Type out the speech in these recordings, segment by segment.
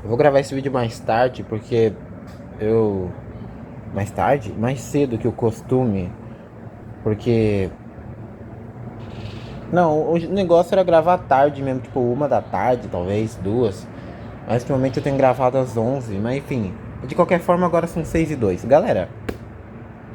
Eu vou gravar esse vídeo mais tarde, porque eu... Mais tarde? Mais cedo que o costume. Porque... Não, o negócio era gravar tarde mesmo, tipo 1 da tarde, talvez, 2. Mas ultimamente eu tenho gravado às 11, mas enfim. De qualquer forma, agora são 6:02. Galera,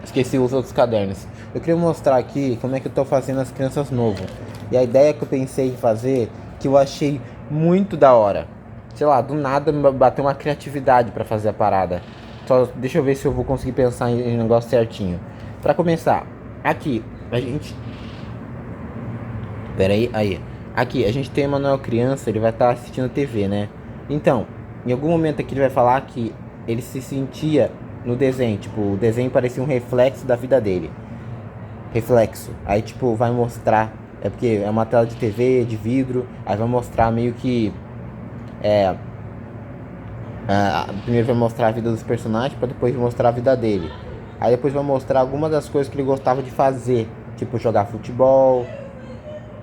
esqueci os outros cadernos. Eu queria mostrar aqui como é que eu tô fazendo as crianças novo. E a ideia que eu pensei em fazer, que eu achei muito da hora. Sei lá, do nada me bateu uma criatividade pra fazer a parada. Só deixa eu ver se eu vou conseguir pensar em negócio certinho. Pra começar, aqui, a gente... Pera aí. Aqui, a gente tem o Manuel criança, ele vai estar assistindo TV, né? Então, em algum momento aqui ele vai falar que ele se sentia no desenho. Tipo, o desenho parecia um reflexo da vida dele. Reflexo. Aí, tipo, vai mostrar... É porque é uma tela de TV, de vidro. Aí vai mostrar meio que... primeiro vai mostrar a vida dos personagens, pra depois mostrar a vida dele. Aí depois vai mostrar algumas das coisas que ele gostava de fazer. Tipo, jogar futebol.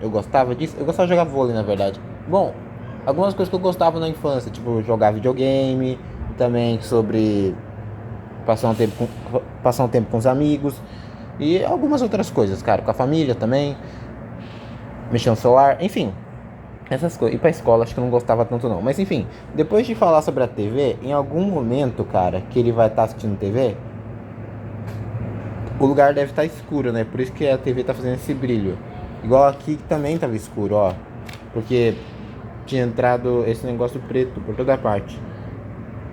Eu gostava disso. Eu gostava de jogar vôlei, na verdade. Bom, algumas coisas que eu gostava na infância. Tipo, jogar videogame. Também sobre passar um tempo com os amigos. E algumas outras coisas, cara. Com a família também. Mexer no celular. Enfim, essas coisas. E pra escola acho que eu não gostava tanto não. Mas enfim, depois de falar sobre a TV, em algum momento, cara, que ele vai estar assistindo TV, o lugar deve estar escuro, né? Por isso que a TV tá fazendo esse brilho. Igual aqui que também tava escuro, ó. Porque tinha entrado esse negócio preto por toda parte.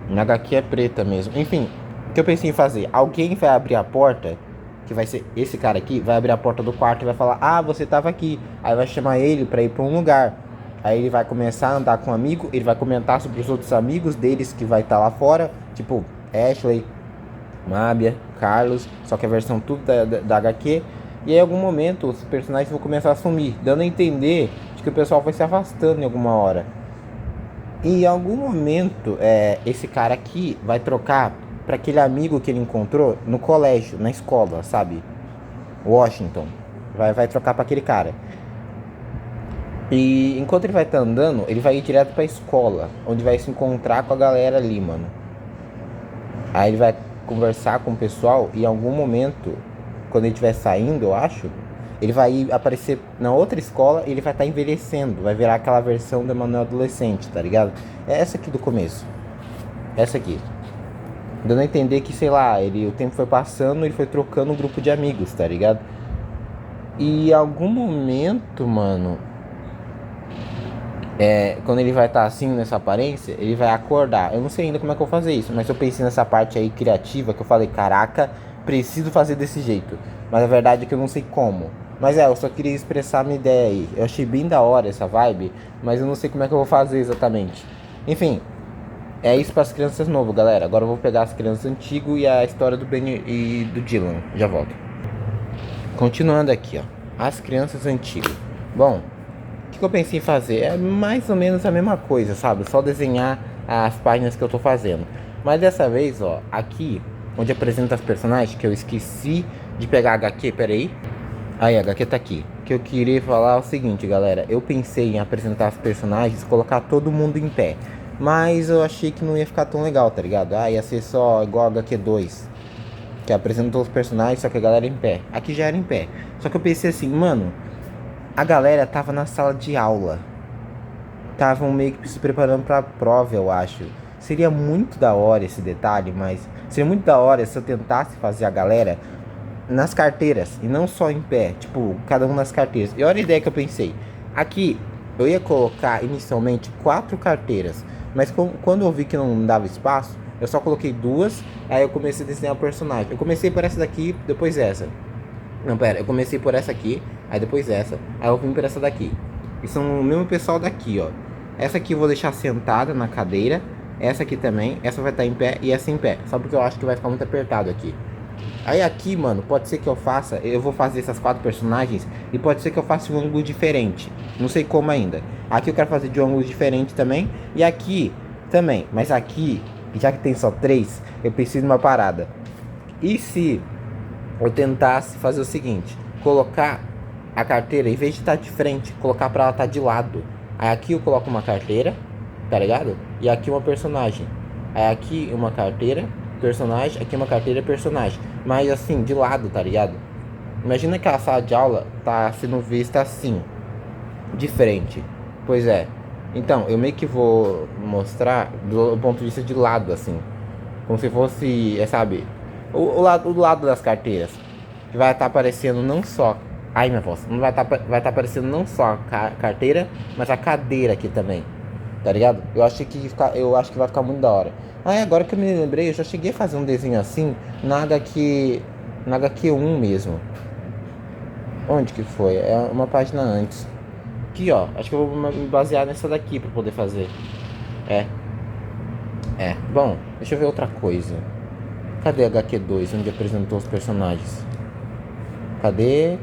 Na HQ é preta mesmo. Enfim, o que eu pensei em fazer? Alguém vai abrir a porta, que vai ser esse cara aqui, vai abrir a porta do quarto e vai falar: ah, você tava aqui. Aí vai chamar ele pra ir pra um lugar. Aí ele vai começar a andar com um amigo, ele vai comentar sobre os outros amigos deles que vai estar lá fora. Tipo, Ashley, Mábia, Carlos, só que a versão tudo da HQ. E aí, em algum momento, os personagens vão começar a sumir, dando a entender de que o pessoal vai se afastando em alguma hora. E em algum momento, esse cara aqui vai trocar para aquele amigo que ele encontrou no colégio, na escola, sabe? Washington. Vai trocar para aquele cara. E enquanto ele vai estar andando, ele vai ir direto pra escola, onde vai se encontrar com a galera ali, mano. Aí ele vai conversar com o pessoal e em algum momento, quando ele estiver saindo, eu acho, ele vai aparecer na outra escola e ele vai estar envelhecendo. Vai virar aquela versão do Emanuel adolescente, tá ligado? É essa aqui do começo. Essa aqui. Dando a entender que, sei lá, o tempo foi passando e ele foi trocando um grupo de amigos, tá ligado? E em algum momento, mano, quando ele vai estar assim, nessa aparência, ele vai acordar. Eu não sei ainda como é que eu vou fazer isso, mas eu pensei nessa parte aí criativa que eu falei: caraca, preciso fazer desse jeito. Mas a verdade é que eu não sei como. Mas eu só queria expressar a minha ideia aí. Eu achei bem da hora essa vibe, mas eu não sei como é que eu vou fazer exatamente. Enfim, é isso para as crianças novas, galera. Agora eu vou pegar as crianças antigas e a história do Ben e do Dylan. Já volto. Continuando aqui, ó. As crianças antigas. Bom, o que eu pensei em fazer? É mais ou menos a mesma coisa, sabe? Só desenhar as páginas que eu tô fazendo. Mas dessa vez, ó, aqui, onde apresenta as personagens, que eu esqueci de pegar a HQ, peraí. Aí, a HQ tá aqui. O que eu queria falar é o seguinte, galera. Eu pensei em apresentar os personagens, colocar todo mundo em pé. Mas eu achei que não ia ficar tão legal, tá ligado? Ah, ia ser só igual a HQ 2. Que apresentou os personagens, só que a galera em pé. Aqui já era em pé. Só que eu pensei assim, mano, a galera tava na sala de aula. Estavam meio que se preparando pra prova, eu acho. Seria muito da hora esse detalhe, mas seria muito da hora se eu tentasse fazer a galera nas carteiras e não só em pé, tipo, cada um nas carteiras. E olha a ideia que eu pensei. Aqui eu ia colocar inicialmente 4 carteiras, mas quando eu vi que não dava espaço, eu só coloquei 2. Aí eu comecei a desenhar o personagem. Eu comecei por essa daqui, depois essa. Não, pera, eu comecei por essa aqui, aí depois essa, aí eu vim por essa daqui. E são o mesmo pessoal daqui, ó. Essa aqui eu vou deixar sentada na cadeira, essa aqui também, essa vai estar em pé e essa em pé. Só porque eu acho que vai ficar muito apertado aqui. Aí aqui, mano, pode ser que eu vou fazer essas 4 personagens e pode ser que eu faça um ângulo diferente. Não sei como ainda. Aqui eu quero fazer de um ângulo diferente também. E aqui também. Mas aqui, já que tem só 3, eu preciso de uma parada. E se eu tentasse fazer o seguinte: colocar a carteira, em vez de estar de frente, colocar pra ela estar de lado. Aí aqui eu coloco uma carteira, tá ligado? E aqui uma personagem. Aí aqui uma carteira, personagem, aqui uma carteira, personagem. Mas assim, de lado, tá ligado? Imagina que a sala de aula tá sendo vista assim, de frente. Pois é. Então, eu meio que vou mostrar do ponto de vista de lado, assim. Como se fosse, sabe, o lado das carteiras. Que vai estar aparecendo não só. Ai, minha voz. Não vai tá aparecendo não só a carteira, mas a cadeira aqui também. Tá ligado? Eu acho que vai ficar muito da hora. Ah, agora que eu me lembrei, eu já cheguei a fazer um desenho assim na HQ1 mesmo. Onde que foi? É uma página antes. Aqui, ó. Acho que eu vou me basear nessa daqui pra poder fazer. É. Bom, deixa eu ver outra coisa. Cadê a HQ2, onde apresentou os personagens? Cadê?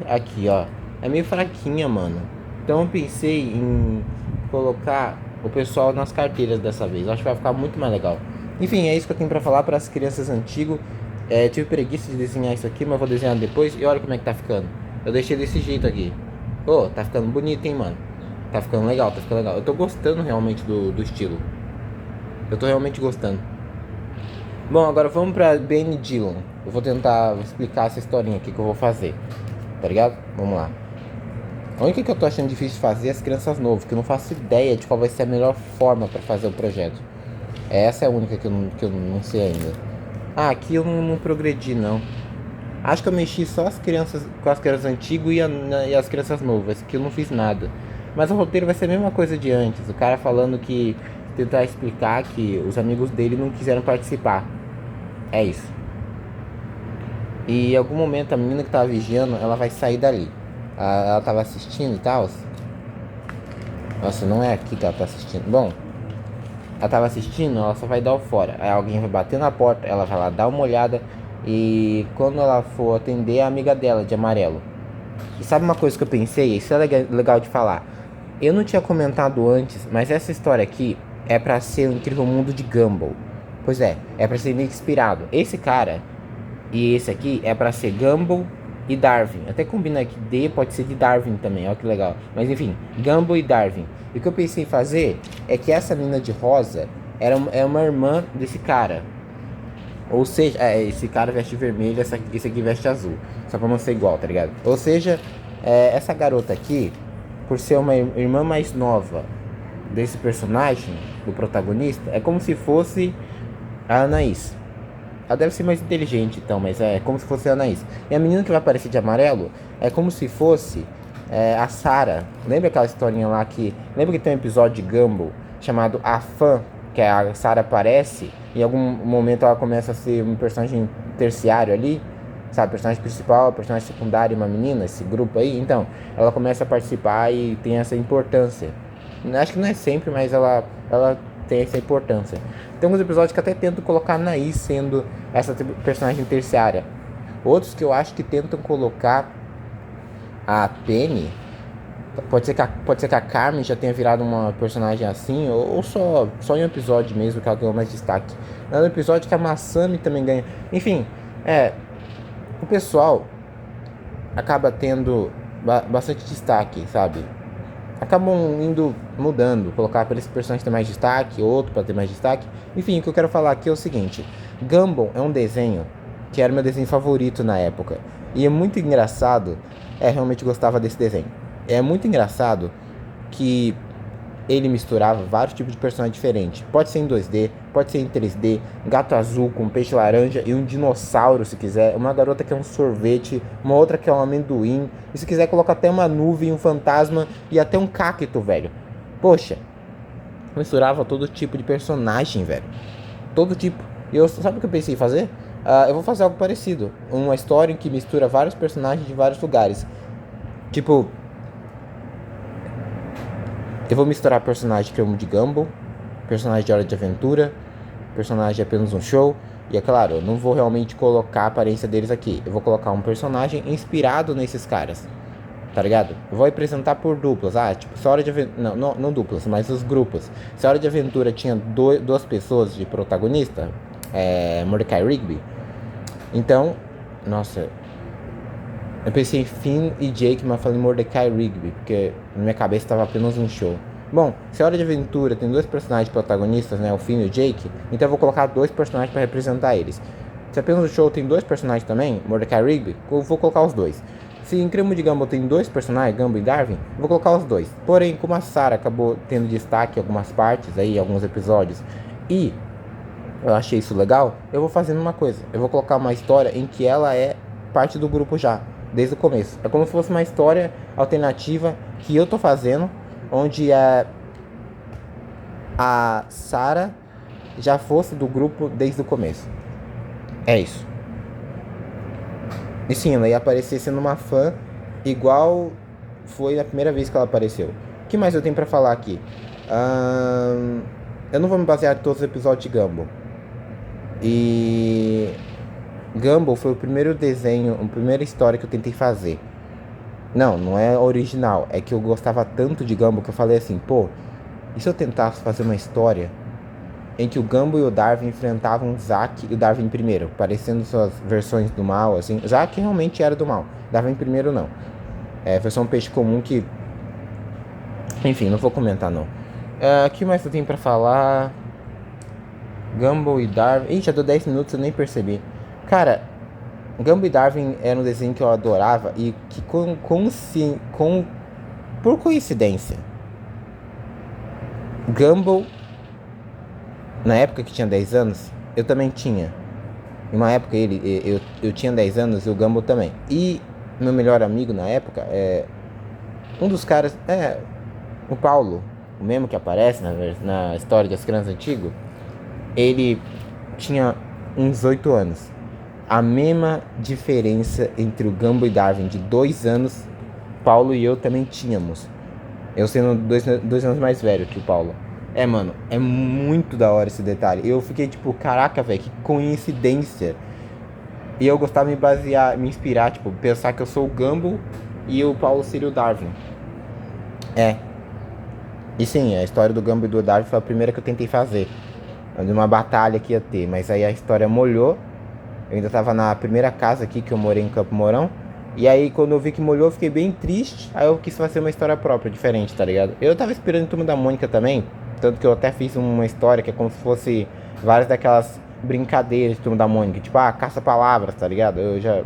Aqui, ó. É meio fraquinha, mano. Então eu pensei em colocar o pessoal nas carteiras dessa vez. Acho que vai ficar muito mais legal. Enfim, é isso que eu tenho pra falar para as crianças antigas. Tive preguiça de desenhar isso aqui, mas vou desenhar depois. E olha como é que tá ficando. Eu deixei desse jeito aqui. Ô, tá ficando bonito, hein, mano. Tá ficando legal. Eu tô gostando realmente do estilo. Eu tô realmente gostando. Bom, agora vamos pra Benny Dillon. Eu vou tentar explicar essa historinha aqui que eu vou fazer. Tá ligado? Vamos lá. A única que eu tô achando difícil de fazer é as crianças novas, que eu não faço ideia de qual vai ser a melhor forma pra fazer o projeto. Essa é a única que eu não sei ainda. Ah, aqui eu não progredi, não. Acho que eu mexi só com as crianças antigas e as crianças novas, que eu não fiz nada. Mas o roteiro vai ser a mesma coisa de antes. O cara falando que tentar explicar que os amigos dele não quiseram participar. É isso. E em algum momento a menina que tava vigiando, ela vai sair dali. Ela tava assistindo e tal. Nossa, não é aqui que ela tá assistindo. Bom, ela tava assistindo, ela só vai dar o fora. Aí alguém vai bater na porta, ela vai lá dar uma olhada. E quando ela for atender, é a amiga dela, de amarelo. E sabe uma coisa que eu pensei? Isso é legal de falar. Eu não tinha comentado antes, mas essa história aqui é pra ser o Incrível Mundo de Gumball. Pois é pra ser meio inspirado. Esse cara e esse aqui é pra ser Gumball e Darwin. Até combina que D pode ser de Darwin também, olha que legal. Mas enfim, Gumball e Darwin. E o que eu pensei em fazer é que essa menina de rosa é uma irmã desse cara. Ou seja, esse cara veste vermelho, esse aqui veste azul. Só pra não ser igual, tá ligado? Ou seja, essa garota aqui, por ser uma irmã mais nova desse personagem, do protagonista, é como se fosse a Anaís. Ela deve ser mais inteligente então, mas é como se fosse a Anaís. E a menina que vai aparecer de amarelo é como se fosse a Sarah. Lembra aquela historinha lá que... Lembra que tem um episódio de Gumball chamado A Fã, que a Sarah aparece e em algum momento ela começa a ser um personagem terciário ali, sabe? Personagem principal, personagem secundário, uma menina, esse grupo aí. Então, ela começa a participar e tem essa importância. Acho que não é sempre, mas ela tem essa importância. Tem alguns episódios que até tentam colocar a Anaís sendo essa personagem terciária. Outros que eu acho que tentam colocar a Penny. Pode ser que a Carmen já tenha virado uma personagem assim, ou só em um episódio mesmo que ela ganhou mais destaque. No episódio que a Masami também ganha. Enfim, o pessoal acaba tendo bastante destaque, sabe? Acabam mudando, colocar para esse personagem ter mais destaque, outro para ter mais destaque. Enfim, o que eu quero falar aqui é o seguinte: Gumball é um desenho que era meu desenho favorito na época. E é muito engraçado, realmente gostava desse desenho. É muito engraçado que ele misturava vários tipos de personagem diferentes. Pode ser em 2D, pode ser em 3D, gato azul com peixe laranja e um dinossauro se quiser, uma garota que é um sorvete, uma outra que é um amendoim, e se quiser coloca até uma nuvem, um fantasma e até um cacto, velho. Poxa, misturava todo tipo de personagem, velho. Todo tipo. E sabe o que eu pensei em fazer? Eu vou fazer algo parecido. Uma história em que mistura vários personagens de vários lugares. Tipo, eu vou misturar personagem que eu amo de Gumball, personagem de Hora de Aventura, personagem de Apenas um Show. E é claro, eu não vou realmente colocar a aparência deles aqui. Eu vou colocar um personagem inspirado nesses caras, tá ligado? Eu vou apresentar por duplas. Tipo, se a Hora de Aventura... Não duplas, mas os grupos. Se a Hora de Aventura tinha duas pessoas de protagonista, Mordecai Rigby. Então, nossa... Eu pensei em Finn e Jake, mas falei Mordecai Rigby, porque na minha cabeça estava apenas um show. Bom, se é Hora de Aventura tem dois personagens protagonistas, né, o Finn e o Jake, então eu vou colocar dois personagens para representar eles. Se apenas o show tem dois personagens também, Mordecai e Rigby, eu vou colocar os dois. Se em Crime de Gumball tem dois personagens, Gumball e Darwin, eu vou colocar os dois. Porém, como a Sarah acabou tendo destaque em algumas partes aí, alguns episódios, e eu achei isso legal, eu vou fazendo uma coisa. Eu vou colocar uma história em que ela é parte do grupo já, desde o começo. É como se fosse uma história alternativa que eu tô fazendo, onde a Sarah já fosse do grupo desde o começo. É isso. E sim, ela ia aparecer sendo uma fã, igual foi na primeira vez que ela apareceu. O que mais eu tenho pra falar aqui? Eu não vou me basear em todos os episódios de Gumball. E Gumball foi o primeiro desenho, a primeira história que eu tentei fazer. Não é original. É que eu gostava tanto de Gumball que eu falei assim, pô, e se eu tentasse fazer uma história em que o Gumball e o Darwin enfrentavam o Zack e o Darwin primeiro, parecendo suas versões do mal, assim. O Zack realmente era do mal, Darwin primeiro não. Versão peixe comum que... Enfim, não vou comentar não. O que mais eu tenho pra falar? Gumball e Darwin... Ih, já deu 10 minutos, eu nem percebi. Cara, Gumball e Darwin era um desenho que eu adorava e que por coincidência, Gumball, na época que tinha 10 anos, eu também tinha. Em uma época eu tinha 10 anos e o Gumball também. E meu melhor amigo na época, um dos caras, o Paulo, o mesmo que aparece na história das crianças antigas, ele tinha uns 8 anos. A mesma diferença entre o Gumball e Darwin de 2 anos, Paulo e eu também tínhamos. Eu sendo 2 anos mais velho que o Paulo. Mano, é muito da hora esse detalhe. Eu fiquei tipo, caraca, velho, que coincidência. E eu gostava de me inspirar, tipo, pensar que eu sou o Gumball e o Paulo seria o Darwin. E sim, a história do Gumball e do Darwin foi a primeira que eu tentei fazer. De uma batalha que ia ter, mas aí a história molhou. Eu ainda tava na primeira casa aqui que eu morei em Campo Mourão. E aí quando eu vi que molhou eu fiquei bem triste. Aí eu quis fazer uma história própria, diferente, tá ligado? Eu tava esperando o Turma da Mônica também. Tanto que eu até fiz uma história que é como se fosse várias daquelas brincadeiras de Turma da Mônica. Tipo, caça-palavras, tá ligado? Eu já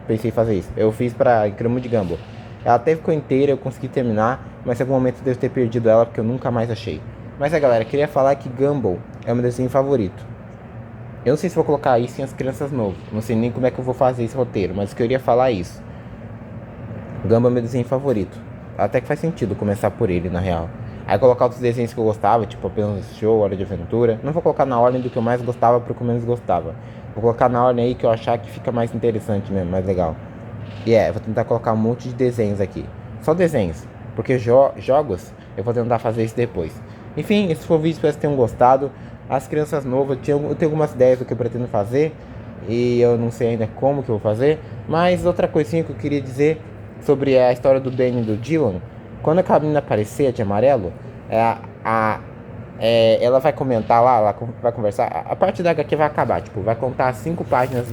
pensei em fazer isso. Eu fiz pra Crime de Gumball. Ela até ficou inteira, eu consegui terminar. Mas em algum momento eu devo ter perdido ela porque eu nunca mais achei. Mas galera, queria falar que Gumball é o meu desenho favorito. Eu não sei se vou colocar isso em As Crianças Novas. Não sei nem como é que eu vou fazer esse roteiro, mas eu queria falar isso. Gumball é meu desenho favorito. Até que faz sentido começar por ele, na real. Aí colocar outros desenhos que eu gostava, tipo apenas Show, Hora de Aventura. Não vou colocar na ordem do que eu mais gostava pro que eu menos gostava. Vou colocar na ordem aí que eu achar que fica mais interessante mesmo, mais legal. E vou tentar colocar um monte de desenhos aqui. Só desenhos. Porque jogos, eu vou tentar fazer isso depois. Enfim, esse foi o vídeo, espero que vocês tenham gostado. As Crianças Novas, eu tenho algumas ideias do que eu pretendo fazer. E eu não sei ainda como que eu vou fazer. Mas outra coisinha que eu queria dizer sobre a história do Danny e do Dylan. Quando a menina aparecer de amarelo, ela vai comentar lá, ela vai conversar. A parte da HQ vai acabar, tipo, vai contar 5 páginas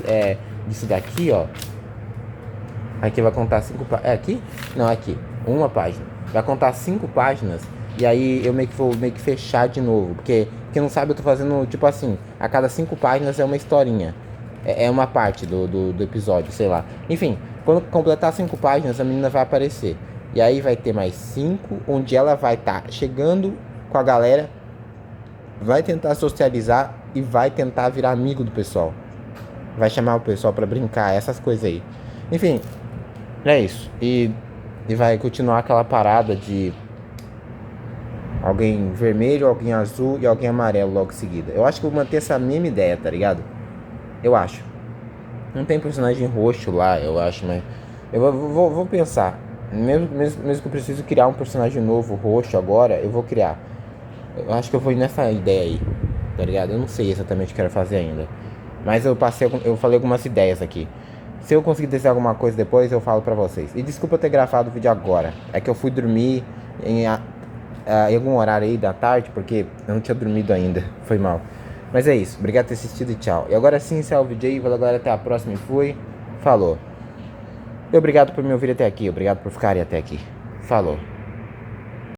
disso daqui, ó. Aqui vai contar 5 páginas. É aqui? Não, é aqui. Uma página. Vai contar 5 páginas. E aí eu vou fechar de novo. Porque quem não sabe, eu tô fazendo tipo assim. A cada 5 páginas é uma historinha. É uma parte do episódio, sei lá. Enfim, quando completar 5 páginas, a menina vai aparecer. E aí vai ter mais 5, onde ela vai estar chegando com a galera. Vai tentar socializar e vai tentar virar amigo do pessoal. Vai chamar o pessoal pra brincar, essas coisas aí. Enfim, é isso. E vai continuar aquela parada de alguém vermelho, alguém azul e alguém amarelo logo em seguida. Eu acho que eu vou manter essa mesma ideia, tá ligado? Eu acho. Não tem personagem roxo lá, eu acho, mas eu vou pensar. Mesmo que eu preciso criar um personagem novo roxo agora, eu vou criar. Eu acho que eu vou ir nessa ideia aí, tá ligado? Eu não sei exatamente o que quero fazer ainda. Mas eu falei algumas ideias aqui. Se eu conseguir desenhar alguma coisa depois, eu falo pra vocês. E desculpa eu ter gravado o vídeo agora. É que eu fui dormir em algum horário aí da tarde, porque eu não tinha dormido ainda. Foi mal. Mas é isso. Obrigado por ter assistido e tchau. E agora sim, encerra o vídeo aí. Valeu, galera. Até a próxima e fui. Falou. E obrigado por me ouvir até aqui. Obrigado por ficarem até aqui. Falou.